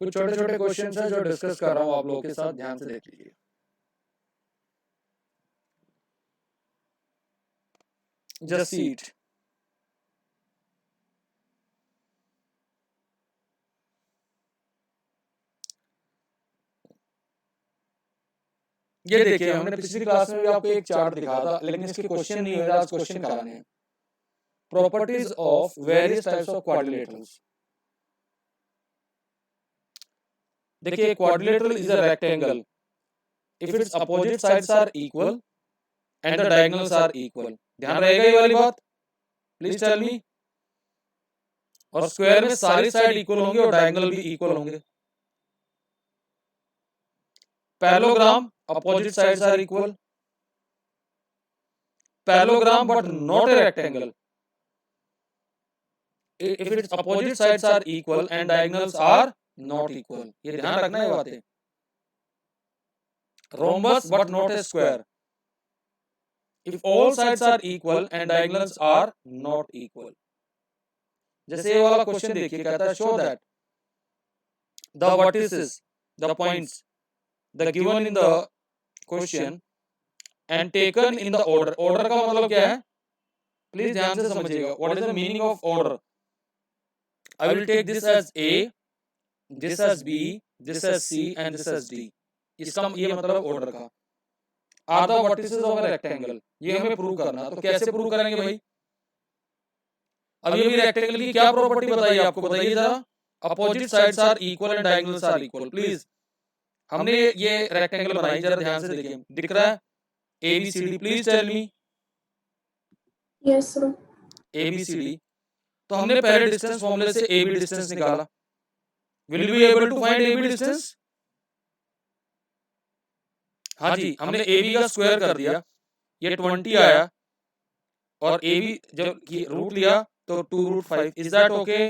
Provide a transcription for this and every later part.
कुछ छोटे छोटे क्वेश्चन है जो डिस्कस कर रहा हूँ आप लोगों के साथ, ध्यान से देख लीजिए। Just see it. ये देखिए, हमने पिछली क्लास में भी आपको एक चार्ट दिखाया था, लेकिन इसके क्वेश्चन नहीं हुए, आज क्वेश्चन कराने हैं। Properties of various types of quadrilaterals. देखिए, quadrilateral is a rectangle if it's opposite sides are equal and the diagonals are equal. ध्यान रहेगा ये वाली बात, प्लीज टेल मी। और स्क्वायर में सारी साइड इक्वल होंगे और डायगोनल भी इक्वल होंगे। Parallelogram, opposite sides are equal. Parallelogram but not a rectangle. If its opposite sides are equal and diagonals are not equal. ये ध्यान रखना है बातें। Rhombus but not a square. If all sides are equal and diagonals are not equal. जैसे ये वाला question देखिए, कहता है show that the vertices, the points, the given in the question and taken in the order. Order का मतलब क्या है? प्लीज ध्यान से समझिएगा। What is the meaning of order? I will take this as A, this as B, this as C and this as D. इसका ये मतलब ऑर्डर का। Are the vertices of a rectangle, ये हमें प्रूव करना। तो कैसे प्रूव करेंगे भाई? अब ये भी रेक्टेंगल की क्या प्रॉपर्टी बताइए आपको, बताइए जरा। Opposite sides are equal and diagonals are equal. Please, हमने ये रेक्टेंगल बनाई, जरा ध्यान से देखिए, दिख रहा है A B C D. Please tell me. Yes sir. A B C D. तो हमने पहले डिस्टेंस फॉर्मूले से ए बी डिस्टेंस निकाला। Will you be able to find A B distance? हाँ जी, हमने ए बी का स्क्वायर कर दिया, ये 20 आया, और ए बी जब रूट लिया तो 2√5। Is that okay?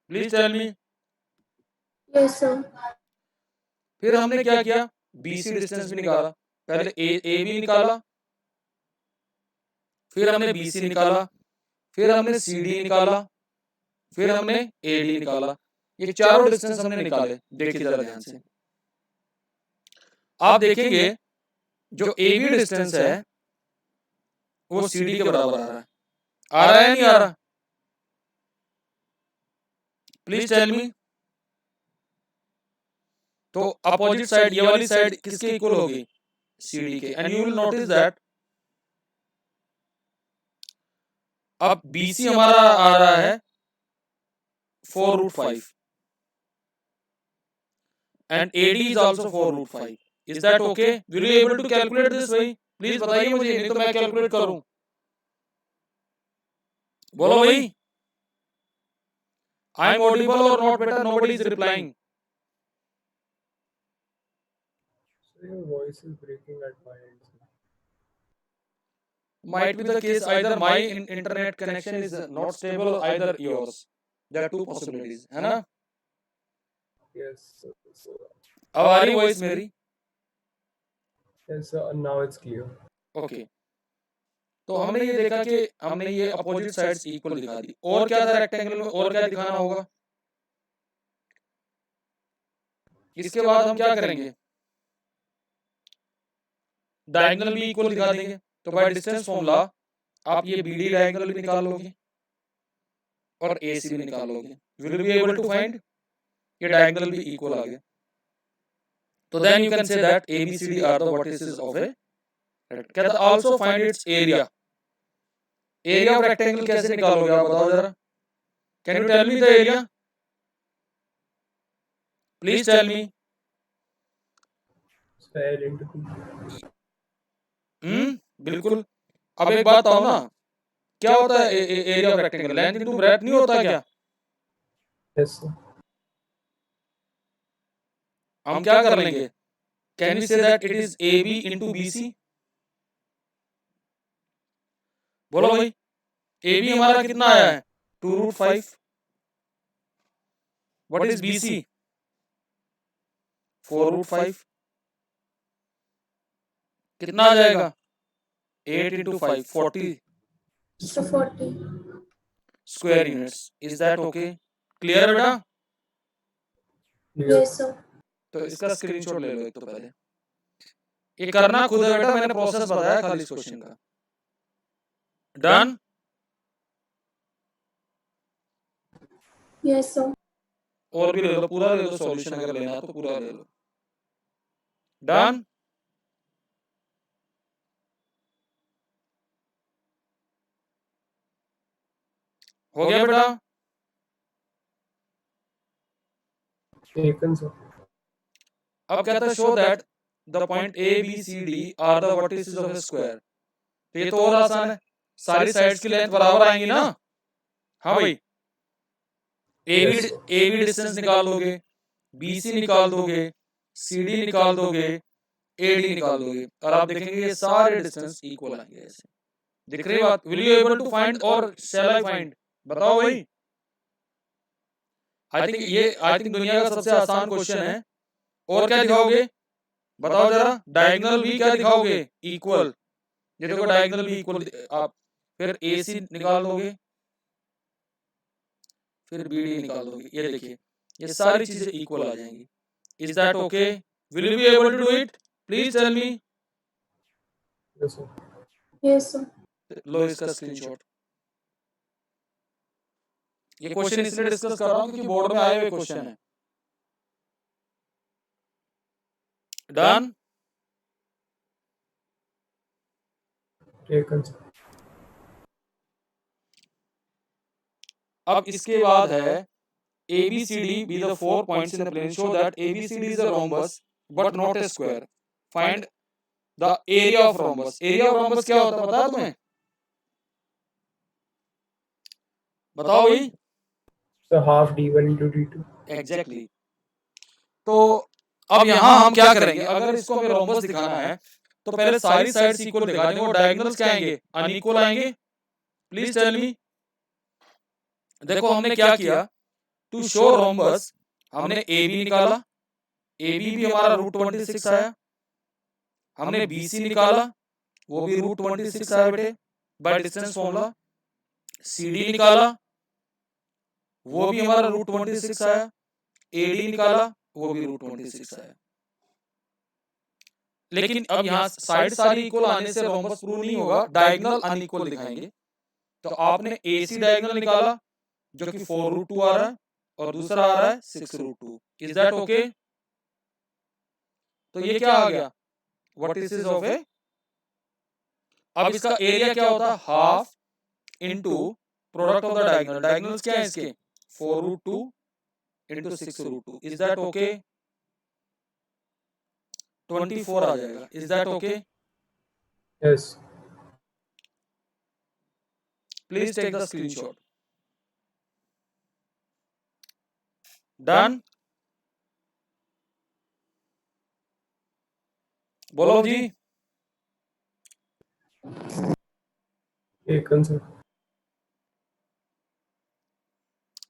Please tell me. Yes sir. फिर हमने क्या किया, बीसी डिस्टेंस भी निकाला। पहले ए बी निकाला, फिर हमने बीसी निकाला, फिर हमने सी डी निकाला, फिर हमने ए डी निकाला। ये चारों डिस्टेंस हमने निकाले। देखिए जरा ध्यान से, आप देखेंगे जो ए बी डिस्टेंस है वो सी डी के बराबर आ रहा है। आ रहा है नहीं आ रहा? Please tell me. तो अपोजिट साइड, ये वाली साइड किसके इक्वल होगी? सी डी के। And you will notice that अब बीसी हमारा आ रहा है 4√5 and AD is also 4√5. Is that okay? Will you able to calculate this भाई? प्लीज बताइए मुझे, नहीं तो मैं कैलकुलेट करूं। बोलो भाई। I am audible or not better? Nobody is replying. So your voice is breaking at my end. Might be the case either my internet connection is not stable or either yours. There are two possibilities, है ना? Yes, sir. अब आ रही voice मेरी? Yes, sir. Now it's clear. Okay. तो हमने ये देखा कि हमने ये अपोजिट साइड्स इक्वल दिखा दी। और क्या था रेक्टेंगल में, और क्या दिखाना होगा? इसके बाद हम क्या करेंगे, डायगोनल भी इक्वल दिखा देंगे। तो बाय डिस्टेंस फॉर्मूला आप ये BD डायगोनल भी निकाल लोगे और AC भी निकाल लोगे। Will be able to find, ये डायगोनल भी इक्वल आ गया। तो then you can say that ABCD are the vertices of a rectangle. Also find its area. Area of rectangle कैसे निकालोगे आप बताओ जरा। Can you tell me the area? Please tell me. Square into 2. बिल्कुल। अब एक बात बताओ ना, क्या होता है area of rectangle? Length into breadth नहीं होता क्या? Yes, sir. हम क्या कर लेंगे, can we say that it is AB into BC? बोलो भाई। AB हमारा कितना आया है? 2√5। What is BC? 4√5। कितना आ जाएगा? 8 into 5, 40 So 40. square units. Is that okay? Clear बेटा? Clear. Yes, sir. तो इसका स्क्रीनशॉट ले लो एक तो पहले। ये करना खुद है बेटा, मैंने प्रोसेस बताया खाली इस क्वेश्चन का। डन। Yes, sir. और भी ले लो, पूरा ले लो सॉल्यूशन, अगर लेना है तो पूरा ले लो। डन। हो गया बेटा? Taken, sir. अब कहता है show that the point A B C D are the vertices of a square. तो ये तो और आसान है, सारी साइड्स की लेंथ बराबर आएंगी ना। हाँ भाई, Yes, sir. A B distance निकाल दोगे, बी सी निकाल दोगे, सी डी निकाल दोगे, ए डी निकाल दोगे, और आप देखेंगे ये सारे डिस्टेंस इक्वल आएंगे। ऐसे दिख रही बात? Will you able to find और शैल आई फाइंड? बताओ भाई। आई थिंक दुनिया का सबसे आसान क्वेश्चन है। और क्या दिखाओगे बताओ जरा? डायगोनल भी क्या दिखाओगे? इक्वल। ये देखो डायगोनल भी इक्वल। आप फिर ए सी निकाल दोगे, फिर बी डी निकाल दोगे। ये देखिए ये सारी चीजें इक्वल आ जाएंगी। Is that okay? Will you be able to do it? Please tell me. Yes, sir. Yes, sir. लो इसका स्क्रीनशॉट। ये क्वेश्चन इसलिए डिस्कस कर रहा हूं क्योंकि बोर्ड में आए हुए क्वेश्चन है। डन। Taken, sir. अब इसके बाद है ABCD be the 4 points in the plane, show that ABCD is a rhombus but not a square. Find the area of rhombus. Area of rhombus क्या होता है पता है तुम्हें? बताओ भाई। So half D1 into D2. Exactly. तो अब यहाँ हम क्या करेंगे, अगर इसको हमें रोम्बस दिखाना है तो पहले सारी साइड्स इक्वल दिखा देंगे और डायगोनल्स क्या आएंगे? अनइक्वल आएंगे। Please tell me. देखो हमने क्या किया, टू शो रोम्बस हमने ए बी निकाला, ए बी भी हमारा √26 आया। हमने बी सी निकाला, वो भी √26 आया बेटे by distance formula. C D निकाला, वो भी हमारा √26 आया। ए डी निकाला, वो भी √26 आया। लेकिन अब यहाँ साइड सारी इक्वल आने से रोम्बस प्रूव नहीं होगा, डायगोनल अनइक्वल दिखाएंगे। तो आपने ए सी डायगोनल निकाला जो कि 4√2 आ रहा है और दूसरा आ रहा है 6√2। Is that okay? तो ये क्या आ गया? Vertices of a. अब इसका एरिया क्या होता है? Half into product of the diagonal. Diagonals क्या है इसके? 4√2 इनटू 6√2। Is that okay? 24 आ जाएगा। Is that okay? Yes. Please take the screenshot. Done. बोलो जी। Taken, sir.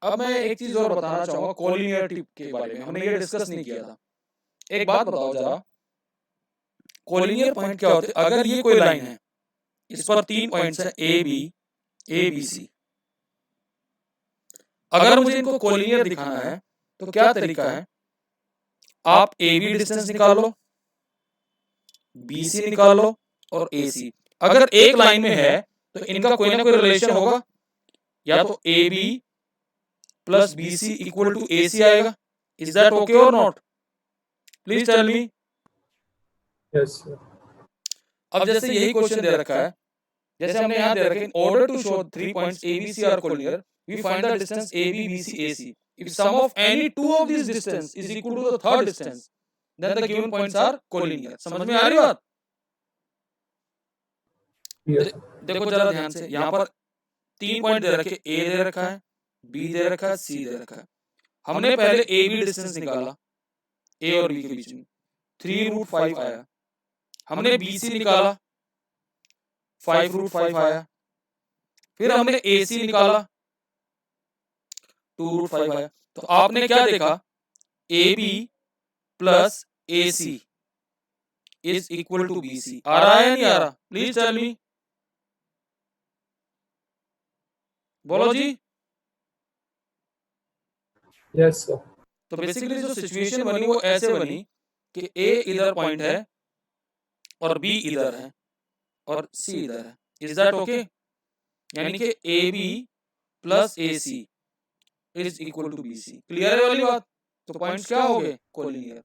अब मैं एक चीज और बताना चाहूंगा कोलिनियरिटी के बारे में, हमने ये डिस्कस नहीं किया था। एक बात बताओ जरा, कोलिनियर पॉइंट क्या होते हैं? अगर ये कोई लाइन है, इस पर 3 पॉइंट्स है ए बी सी। अगर मुझे इनको कोलिनियर दिखाना है तो क्या तरीका है? आप ए बी डिस्टेंस निकाल लो, बी सी निकाल लो और ए सी। अगर एक लाइन में है तो इनका कोई ना कोई रिलेशन होगा, या तो A B plus B C equal to A C आएगा। इज दैट ओके और not? Please tell me. Yes, sir. अब जैसे यही क्वेश्चन दे रखा है, जैसे हमने यहाँ दे रखा है, in order to show 3 points A B C are collinear, we find the distance A B B C A C. If sum of any two of this distance is equal to the third distance, then the given points are collinear. समझ में आ रही बात? Yes, sir. देखो जरा ध्यान से, यहाँ पर 3 पॉइंट दे रखे, ए दे रखा है, बी दे रखा है, सी दे रखा है। हमने पहले ए बी डिस्टेंस निकाला, ए और बी के बीच में 3√5 आया। हमने बी सी निकाला, 5√5 आया। फिर हमने ए सी निकाला, 2√5 आया। तो आपने क्या देखा? A B plus A C is equal to B C. आ रहा है या नहीं आ रहा? Please tell me. बोलो जी। Yes, sir. तो बेसिकली जो सिचुएशन बनी वो ऐसे बनी कि ए इधर पॉइंट है और बी इधर है और सी इधर है। Is that okay? यानी कि A B plus A C is equal to B C. Clear है वाली बात? तो पॉइंट्स क्या हो गए? कोलिनियर।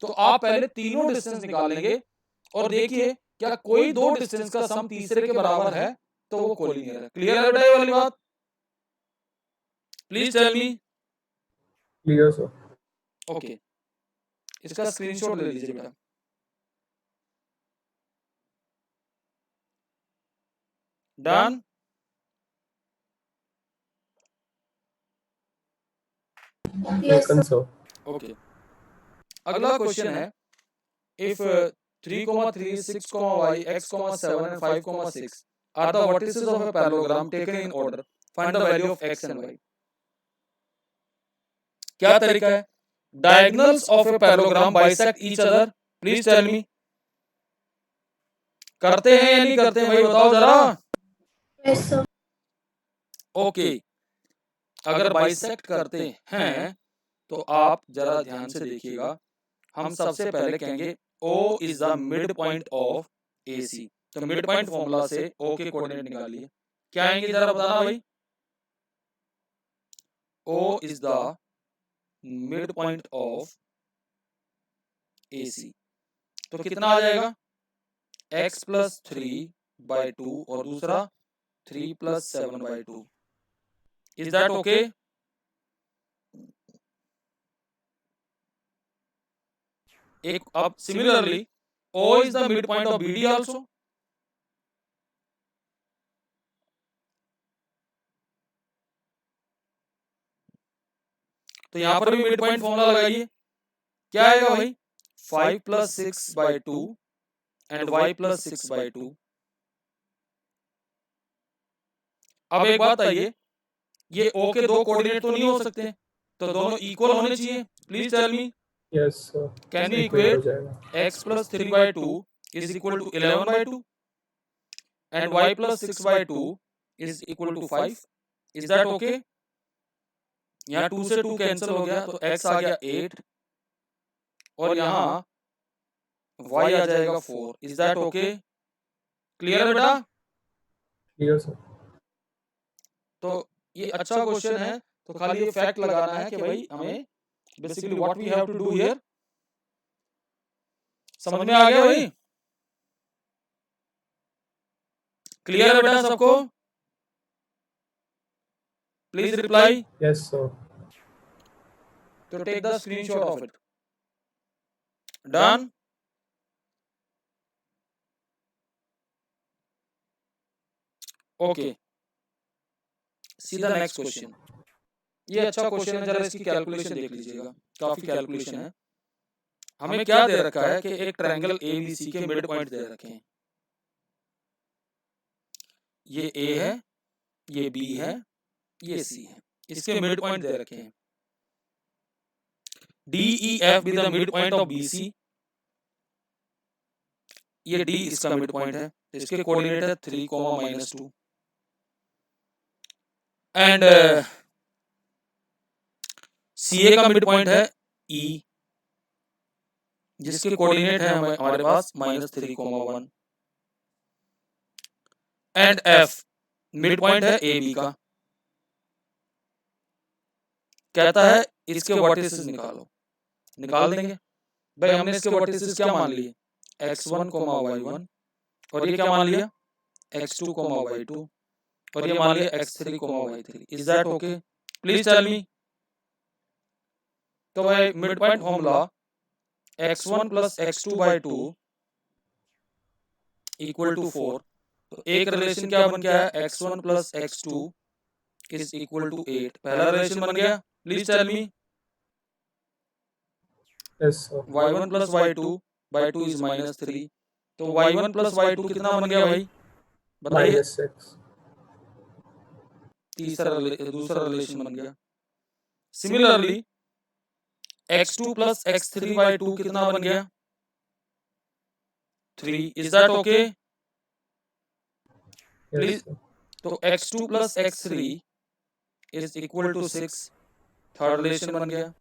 तो आप पहले तीनों डिस्टेंस निकाल लेंगे और देखिए क्या कोई दो डिस्टेंस का सम तीसरे के बराबर है तो वो कोलिनियर है। क्लियर है बेटा ये वाली बात? Please tell me. Clear, sir. Okay, इसका स्क्रीनशॉट ले लीजिए बेटा। Done? Yes, Taken, sir. sir. Okay, अगला क्वेश्चन है if 3, 3, 6, y, x, 7 and 5, 6 are the vertices of a parallelogram taken in order, find the value of x and y। क्या तरीका है? diagonals of a parallelogram bisect each other, please tell me। करते हैं या नहीं करते हैं भाई बताओ जरा। Yes, sir. ओके, अगर बाइसेक्ट करते हैं तो आप जरा ध्यान से देखिएगा। हम सबसे पहले कहेंगे O is the mid point of AC। तो मिड पॉइंट फॉर्मूला से O के कोऑर्डिनेट निकालिए। क्या आएंगे जरा बताना भाई। O is the mid point of AC। तो कितना आ जाएगा? x प्लस 3/2 और दूसरा 3 प्लस 7/2। Is that okay? एक अब similarly O is the midpoint of BD also। तो यहां पर भी मिड पॉइंट फॉर्मूला लगाइए। क्या आएगा भाई? 5 प्लस 6/2 एंड y प्लस 6/2। अब एक बात आइए, ये O के दो कोऑर्डिनेट तो नहीं हो सकते, तो दोनों इक्वल होने चाहिए। Please tell me, Yes, sir. Can you Equate हो इक्वेट जाएगा. x plus 3/2 is equal to 11/2 and y plus 6/2 is equal to 5। Is that okay? यहाँ 2 से 2 कैंसिल हो गया तो x आ गया 8 और यहाँ y आ जाएगा 4। Is that okay? क्लियर है बेटा? Clear, sir. तो ये अच्छा क्वेश्चन है, तो खाली ये फैक्ट लगाना है कि भाई हमें basically what we have to do here. समझ में आ गया भाई? क्लियर है बेटा सबको? Please reply. Yes, sir. तो take the screenshot of it. Done? Okay, see the next question. ये अच्छा क्वेश्चन है, जरा इसकी कैलकुलेशन देख लीजिएगा, काफी कैलकुलेशन है। हमें क्या दे रखा है कि एक ट्रायंगल ABC के मिड पॉइंट दे रखे हैं। ये A है, ये B है, ये C है, इसके मिड पॉइंट दे रखे हैं। DEF be the mid point of BC। ये D इसका मिड पॉइंट है, इसके कोऑर्डिनेट है 3, -2 एंड CA का मिड पॉइंट है E, जिसके कोऑर्डिनेट है हमारे पास -3, 1 एंड F मिड पॉइंट है AB का। कहता है इसके वर्टिसेस निकालो। निकाल देंगे भाई। हमने इसके वर्टिसेस क्या मान लिए? x1, y1 और ये क्या मान लिया? x2, y2 और ये मान लिया x3, y3। Is that okay? Please tell me. तो भाई mid point formula x1 plus x2/2 equal to 4। तो एक रिलेशन क्या बन गया है? x1 plus x2 is equal to 8। पहला रिलेशन बन गया। Please tell me. Yes, sir. y1 plus y2/2 is -3। तो y1 प्लस y2 कितना बन गया भाई? बताइए। -6. दूसरा रिलेशन बन गया। सिमिलरली x2 प्लस x3/2 कितना बन गया? 3। Is that okay? Yes, Please. sir. तो x2 plus x3 is equal to 6। Third relation बन गया।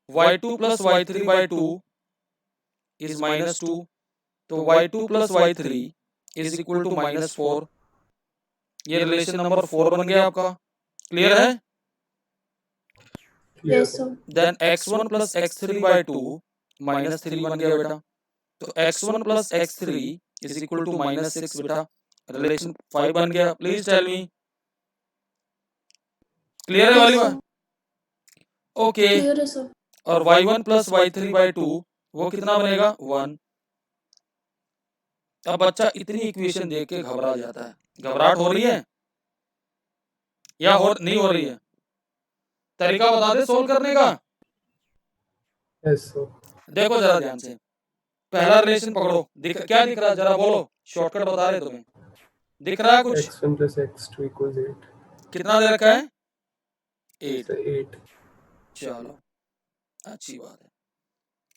y2 plus y3 by 2 is minus 2, तो y2 plus y3 is equal to minus 4. ये relation number 4 बन गया आपका, क्लियर है? Clear, Yes, sir. sir. Then x1 plus x3 by 2 minus 3 बन गया बेटा, तो x1 plus x3 is equal to minus 6 बेटा, रिलेशन 5 बन गया. प्लीज टेल मी, क्लियर है वाली Yes, बात? sir. ओके. Clear है, sir. और y1 plus y3 by 2 वो कितना बनेगा? 1. अब बच्चा इतनी इक्वेशन देख के घबरा जाता है, घबराहट हो रही है या नहीं हो रही है? तरीका बता दे सोल्व करने का. Yes, sir. देखो जरा ध्यान से, पहला रिलेशन पकड़ो, क्या दिख रहा है जरा बोलो, शॉर्टकट बता रहे तुम्हें. दिख रहा है कुछ? x1 plus x2 equals 8. कितना दे रखा है? 8. So 8. चलो अच्छी बात है.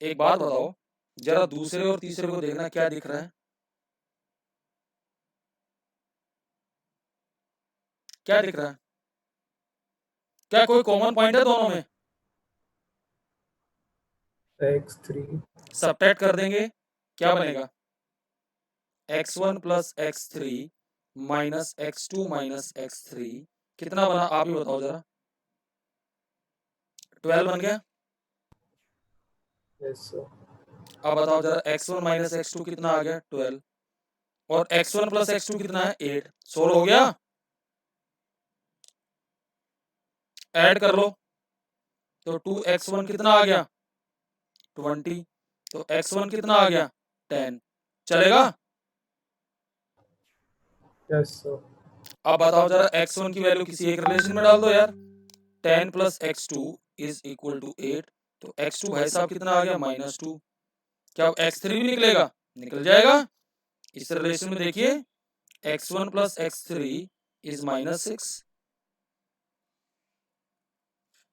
एक बात बताओ, जरा दूसरे और तीसरे को देखना क्या दिख रहा है. क्या दिख रहा है? क्या कोई कॉमन पॉइंट है दोनों में? x3. सब्ट्रैक्ट कर देंगे, क्या बनेगा? x1 plus x3 minus x2 minus x3 कितना बना आप ही बताओ जरा. 12 बन गया. Yes, sir. अब बताओ जरा x1 minus x2 कितना आ गया? 12. और x1 plus x2 कितना है? 8. सोल्व हो गया. ऐड कर लो, तो 2x1 कितना आ गया? 20. तो x1 कितना आ गया? 10. चलेगा? Yes, sir. अब बताओ जरा x1 की वैल्यू किसी एक रिलेशन में डाल दो यार. 10 plus x2 is equal to 8. तो x2 भाई साहब कितना आ गया? -2. क्या अब x3 भी निकलेगा? निकल जाएगा. इस रिलेशन में देखिए, x1 plus x3 is -6.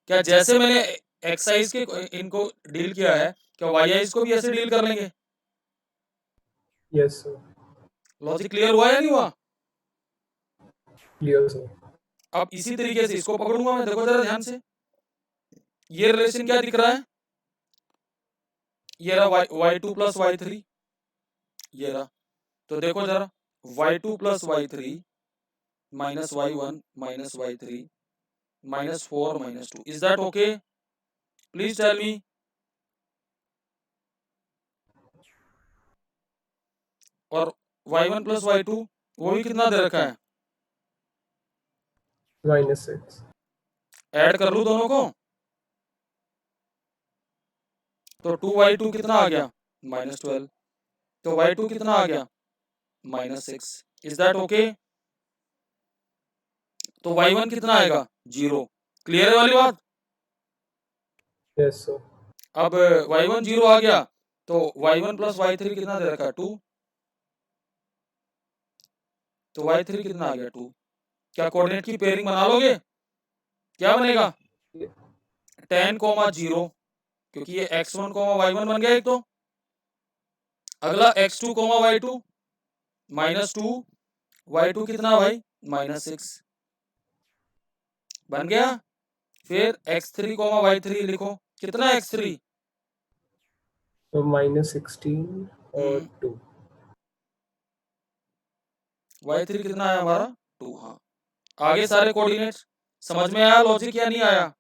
क्या जैसे मैंने एक्साइज के इनको डील किया है, क्या वाईआईज को भी ऐसे डील कर लेंगे? Yes, sir. लॉजिक क्लियर हुआ या नहीं हुआ? Clear, sir. अब इसी तरीके से इसको पकड़ूंगा मैं. देखो जरा ध्यान से, ये रिलेशन क्या दिख रहा है? ये रहा y2 plus y3, ये रहा. तो देखो जरा, y2 plus y3 minus y1 minus y3 minus 4 minus 2. Is that okay? Please tell me. और y1 plus y2 वो भी कितना दे रखा है? -6. ऐड कर लूं दोनों को, तो 2y2 कितना आ गया? -12. तो y2 कितना आ गया? -6. Is that okay? तो y1 कितना आएगा? 0. क्लियर है वाली बात? Yes, sir. अब y1 0 आ गया, तो y1 plus y3 कितना दे रखा है? 2. तो y3 कितना आ गया? 2. क्या कोऑर्डिनेट की पेयरिंग बना लोगे? क्या बनेगा? 10, 0, क्योंकि ये x1, y1 बन गया एक. तो अगला x2, y2 -2, y2 कितना भाई? -6 बन गया. फिर x3, y3 लिखो. कितना x3? So -16 और 2. y3 कितना आया हमारा? 2. हाँ, आगे सारे कोऑर्डिनेट्स समझ में आया लॉजिक या नहीं आया?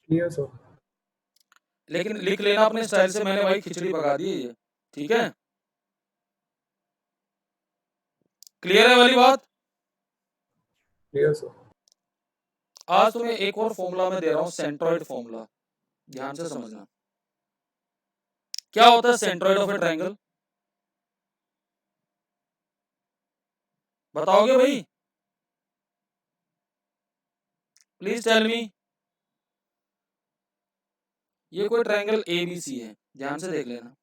Clear, sir. लेकिन लिख लेना अपने स्टाइल से, मैंने भाई खिचड़ी पका दी है ये. ठीक है, क्लियर है वाली बात? Clear, sir. आज तुम्हें एक और फॉर्मूला मैं दे रहा हूं, सेंट्रॉइड फॉर्मूला. ध्यान से समझना. क्या होता है सेंट्रॉइड ऑफ ए ट्रायंगल? बताओगे भाई? Please tell me. ये कोई ट्रायंगल ABC है, ध्यान से देख लेना.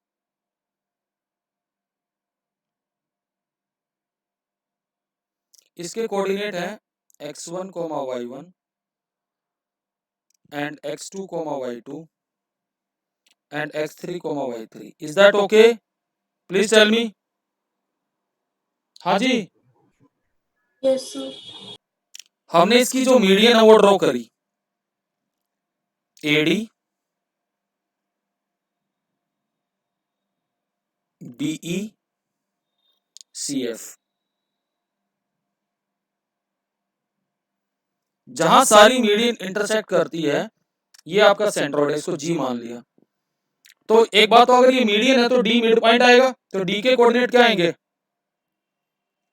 इसके कोऑर्डिनेट हैं x1, y1 and x2, y2 and x3, y3. Is that okay? Please tell me. हाँ जी, Yes, sir. हमने इसकी जो मीडियन है वो ड्रॉ करी. AD BE CF। जहां सारी मीडियन इंटरसेक्ट करती है ये आपका सेंट्रोइड है, इसको G मान लिया। तो एक बात, तो अगर ये मीडियन है तो D मिड पॉइंट आएगा, तो D के कोऑर्डिनेट क्या आएंगे?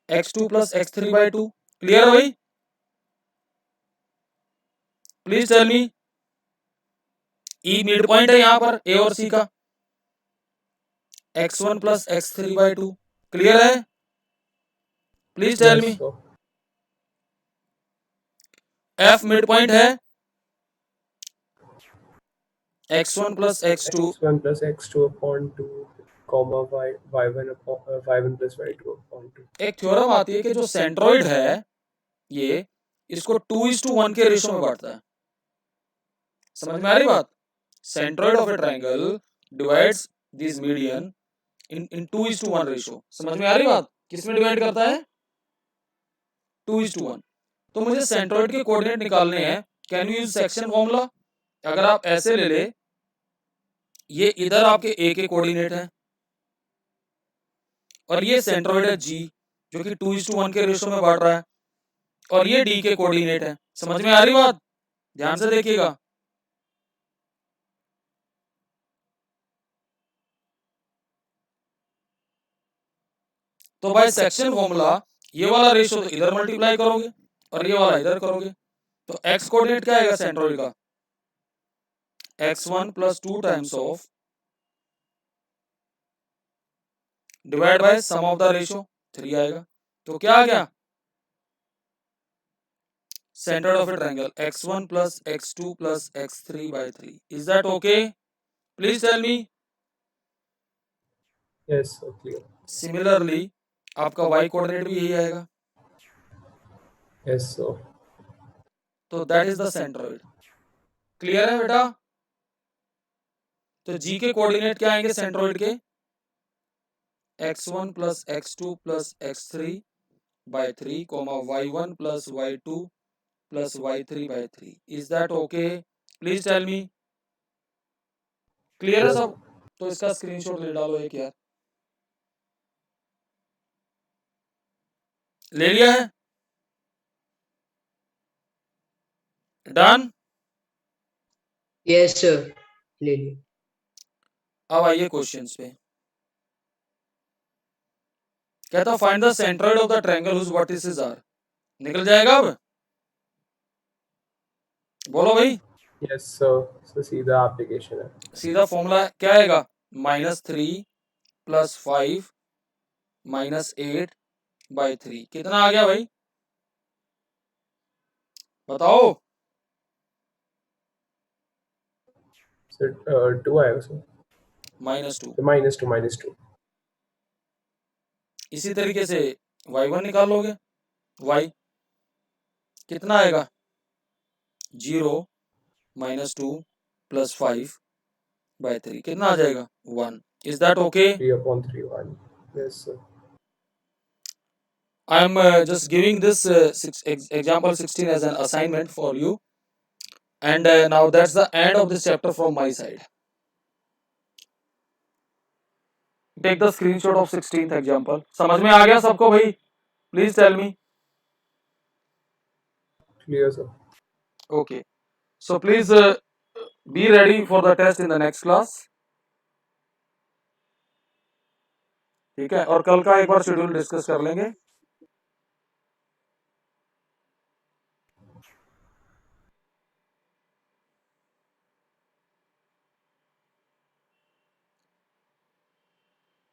x2 plus x3/2। क्लियर है भाई? Please tell me. E mid point है यहां पर A और C का, x1 प्लस x3/2। क्लियर है? Please tell me. Yes, sir. F mid point है x1 plus x2। x1 plus x2 upon 2, comma y1 plus y2 upon 2. एक theorem आती है कि जो सेंट्रोइड है ये, इसको 2:1 के रेशो में बांटता है। समझ में आ रही बात? Centroid of a triangle divides this median in 2:1 ratio. समझ में आ रही बात? किसमें डिवाइड करता है? 2:1। तो मुझे सेंट्रोइड के कोऑर्डिनेट निकालने हैं। Can you use section formula? अगर आप ऐसे ले ले, ये इधर आपके ए के कोऑर्डिनेट है और ये सेंट्रोइड है G जो कि 2:1 के रेशो में बांट रहा है, और ये D के कोऑर्डिनेट है। समझ में आ रही बात? ध्यान से देखिएगा। तो बाय सेक्शन फॉर्मूला ये वाला रेशो तो इधर मल्टीप्लाई करोगे और ये वाला इधर करोगे, तो x कोऑर्डिनेट क्या आएगा सेंट्रोइड का? x1 plus 2 times of divide by sum of the ratio 3 आएगा। तो क्या आ गया? Centroid of a triangle x1 plus x2 plus x3/3। Is that okay? Please tell me. Yes, sir. Clear. Similarly आपका y coordinate भी यही आएगा, Yes, sir. तो that is the centroid. Clear है बेटा? तो G के कोऑर्डिनेट क्या आएंगे सेंट्रोइड के? x1 plus x2 plus x3/3 comma y1 plus y2 plus y3/3। Is that okay? Please tell me. Clear है सब? तो इसका स्क्रीनशॉट ले डालो एक यार। ले लिया है? डन? यस सर, ले ली। अब आइए क्वेश्चंस पे। कहता find the centroid of the triangle whose vertices are. निकल जाएगा अब? बोलो भाई। Yes, sir. So सीधा application है. सीधा फॉर्मूला क्या आएगा? -3 प्लस 5 माइनस 8/3। कितना आ गया भाई? बताओ। So 2 आएगा sir. -2। So -2. इसी तरीके से y1 निकाल लोगे। y कितना आएगा? 0 -2 प्लस 5/3। कितना आ जाएगा? 1। Is that okay? 3/3 1. Yes, sir. I am just giving this example 16 as an assignment for you, and now that's the end of this chapter from my side. Take the screenshot of 16th example. समझ में आ गया सबको भाई? Please tell me. Clear, sir. Okay. So please be ready for the test in the next class. ठीक है, और कल का एक बार शेड्यूल डिस्कस कर लेंगे।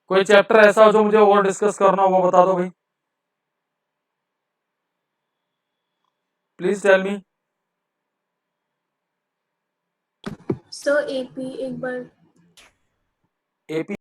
कोई चैप्टर ऐसा हो जो मुझे और डिस्कस करना हो वो बता दो भाई। Please tell me. Sir AP एक बार AP